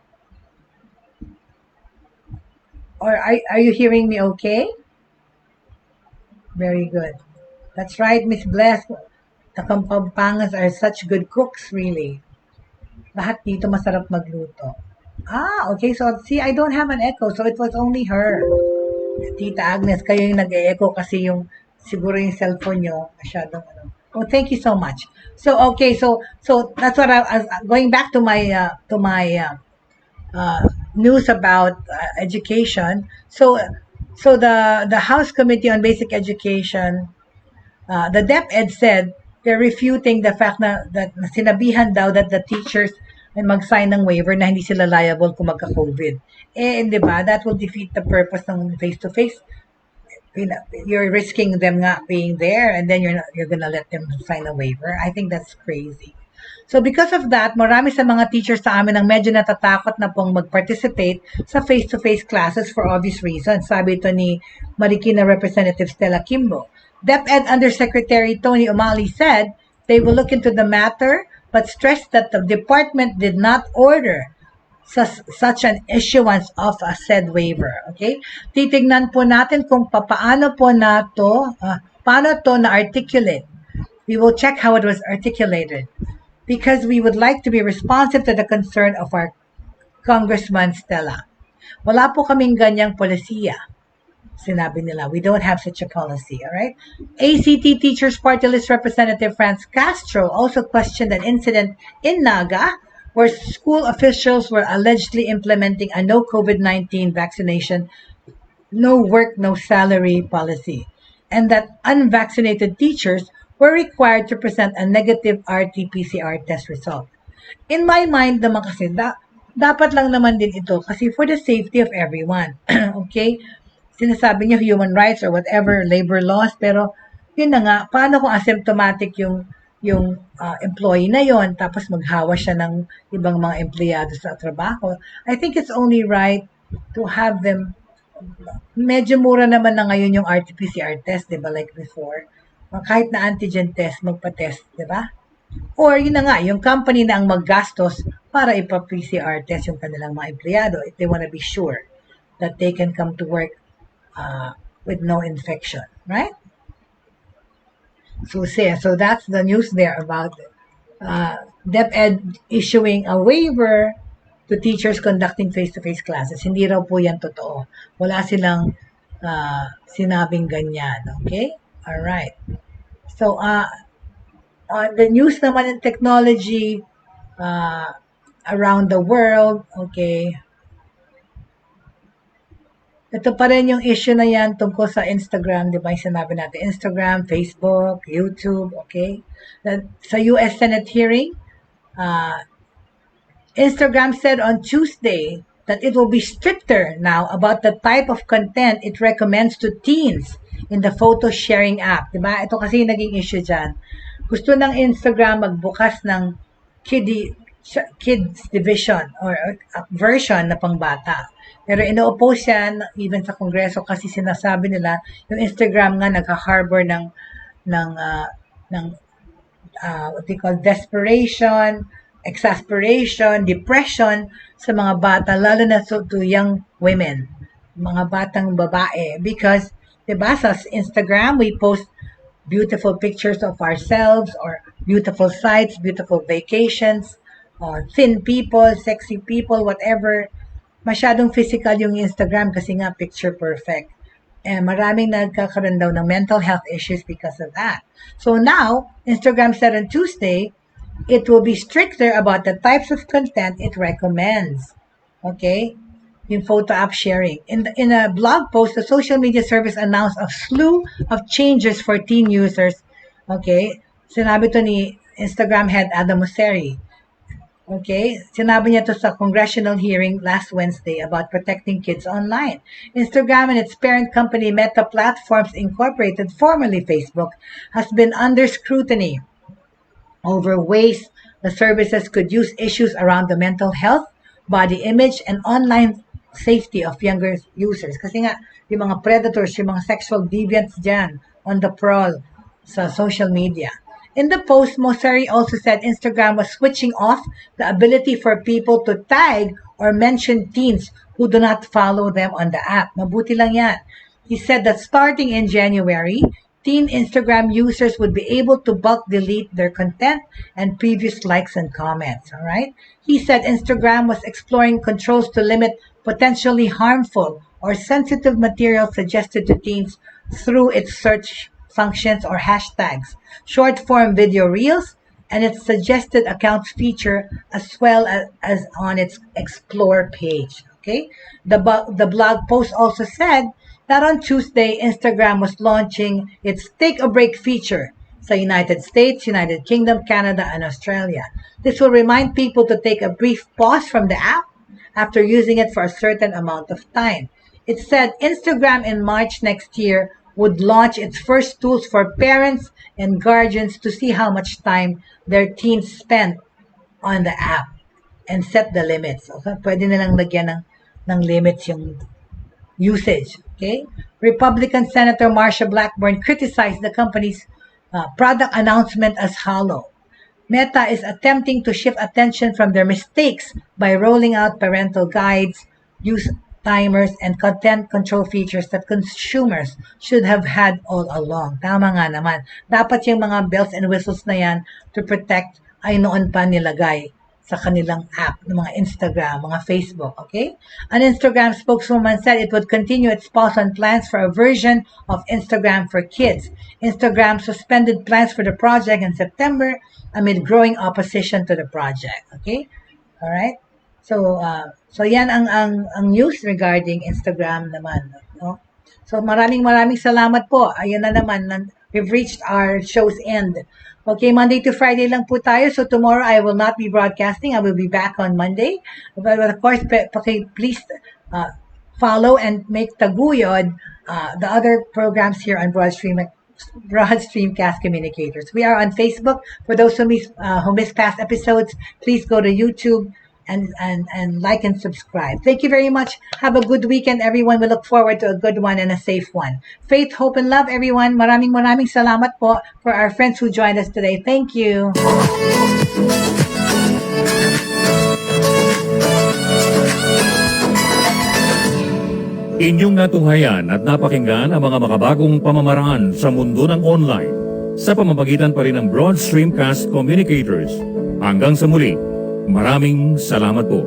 Or are you hearing me okay? Very good. That's right, Miss Bless. The Kapampangas are such good cooks, really. Lahat dito masarap magluto. Okay. So, see, I don't have an echo. So, it was only her. Tita Agnes, kayo yung nag-e-echo kasi siguro yung cellphone nyo, masyadong Oh, thank you so much. So, okay. So that's what I was going back to my news about education. So the House Committee on Basic Education, the DepEd said they're refuting the fact that sinabihan daw that the teachers ay mag-sign ng waiver na hindi sila liable kung magka-COVID. Di ba, that will defeat the purpose ng face-to-face. You're risking them not being there and then you're gonna let them sign a waiver. I think that's crazy. So because of that, marami sa mga teachers sa amin ang medyo natatakot na pong mag-participate sa face-to-face classes for obvious reasons. Sabi ito ni Marikina Representative Stella Kimbo. DepEd Undersecretary Tony Umali said they will look into the matter but stressed that the department did not order such an issuance of a said waiver. Okay? Titignan po natin kung paano to na-articulate. We will check how it was articulated because we would like to be responsive to the concern of our Congressman Stella. Wala po kaming ganyang polisiya. Sinabi nila, we don't have such a policy, all right? ACT Teachers Party List Representative Franz Castro also questioned an incident in Naga where school officials were allegedly implementing a no COVID-19 vaccination, no work, no salary policy, and that unvaccinated teachers were required to present a negative RT-PCR test result. In my mind naman kasi, dapat lang naman din ito kasi for the safety of everyone. Okay? Sinasabi niyo human rights or whatever, labor laws, pero yun na nga, paano kung asymptomatic yung employee na yon tapos maghawa siya ng ibang mga empleyado sa trabaho. I think it's only right to have them, medyo mura naman na ngayon yung RT-PCR test, di ba, like before. Kahit na antigen test, magpa-test, di ba? Or yun na nga, yung company na ang maggastos para ipa-PCR test yung kanilang mga empleyado if they want to be sure that they can come to work with no infection, right? So that's the news there about DepEd issuing a waiver to teachers conducting face-to-face classes. Hindi raw po yan totoo. Wala silang sinabing ganyan. Okay? All right. So, on the news naman in technology around the world, okay, ito pa rin yung issue na yan tungkol sa Instagram, di ba? Yung sinabi natin, Instagram, Facebook, YouTube, okay? Sa US Senate hearing, Instagram said on Tuesday that it will be stricter now about the type of content it recommends to teens in the photo sharing app. Diba? Ito kasi yung naging issue dyan. Gusto ng Instagram magbukas ng kids division or version na pangbata. Pero ino-oppose yan even sa Kongreso kasi sinasabi nila yung Instagram nga nagka-harbor ng what they call desperation, exasperation, depression sa mga bata, lalo na to young women, mga batang babae. Because, diba, sa Instagram, we post beautiful pictures of ourselves or beautiful sights, beautiful vacations, thin people, sexy people, whatever. Masyadong physical yung Instagram kasi nga picture perfect. And maraming nagkakaroon daw ng mental health issues because of that. So now, Instagram said on Tuesday, it will be stricter about the types of content it recommends. Okay? Yung photo app sharing. In a blog post, the social media service announced a slew of changes for teen users. Okay? Sinabi to ni Instagram head Adam Mosseri. Okay? Sinabi niya to sa congressional hearing last Wednesday about protecting kids online. Instagram and its parent company Meta Platforms Incorporated, formerly Facebook, has been under scrutiny over ways the services could use issues around the mental health, body image, and online safety of younger users. Kasi nga, yung mga predators, yung mga sexual deviants dyan on the prowl sa social media. In the post, Mosseri also said Instagram was switching off the ability for people to tag or mention teens who do not follow them on the app. Mabuti lang yan. He said that starting in January, teen Instagram users would be able to bulk delete their content and previous likes and comments. All right. He said Instagram was exploring controls to limit potentially harmful or sensitive material suggested to teens through its search functions or hashtags, short-form video reels, and its suggested accounts feature, as well as on its Explore page. Okay. The blog post also said that on Tuesday, Instagram was launching its Take a Break feature sa United States, United Kingdom, Canada, and Australia. This will remind people to take a brief pause from the app after using it for a certain amount of time. It said Instagram in March next year would launch its first tools for parents and guardians to see how much time their teens spend on the app and set the limits. Okay? Pwede nilang lagyan ng limits yung usage. Okay? Republican Senator Marsha Blackburn criticized the company's product announcement as hollow. Meta is attempting to shift attention from their mistakes by rolling out parental guides, use timers, and content control features that consumers should have had all along. Tama nga naman. Dapat yung mga bells and whistles na yan to protect ay noon pa nilagay sa kanilang app, ng mga Instagram, mga Facebook, okay? An Instagram spokeswoman said it would continue its pause on plans for a version of Instagram for kids. Instagram suspended plans for the project in September amid growing opposition to the project, okay? All right? So yan ang news regarding Instagram naman, no? So maraming salamat po. Ayun na naman, we've reached our show's end. Okay, Monday to Friday lang po tayo. So tomorrow I will not be broadcasting. I will be back on Monday. But of course, please follow and make taguyod the other programs here on Broadstreamcast Communicators. We are on Facebook. For those who miss past episodes, please go to YouTube and like and subscribe. Thank you very much. Have a good weekend, everyone. We look forward to a good one and a safe one. Faith, hope, and love, everyone. Maraming salamat po for our friends who joined us today. Thank you. Inyong natunghayan at napakinggan ang mga makabagong pamamaraan sa mundo ng online sa pamamagitan pa rin ng Broadstreamcast Communicators. Hanggang sa muli, maraming salamat po.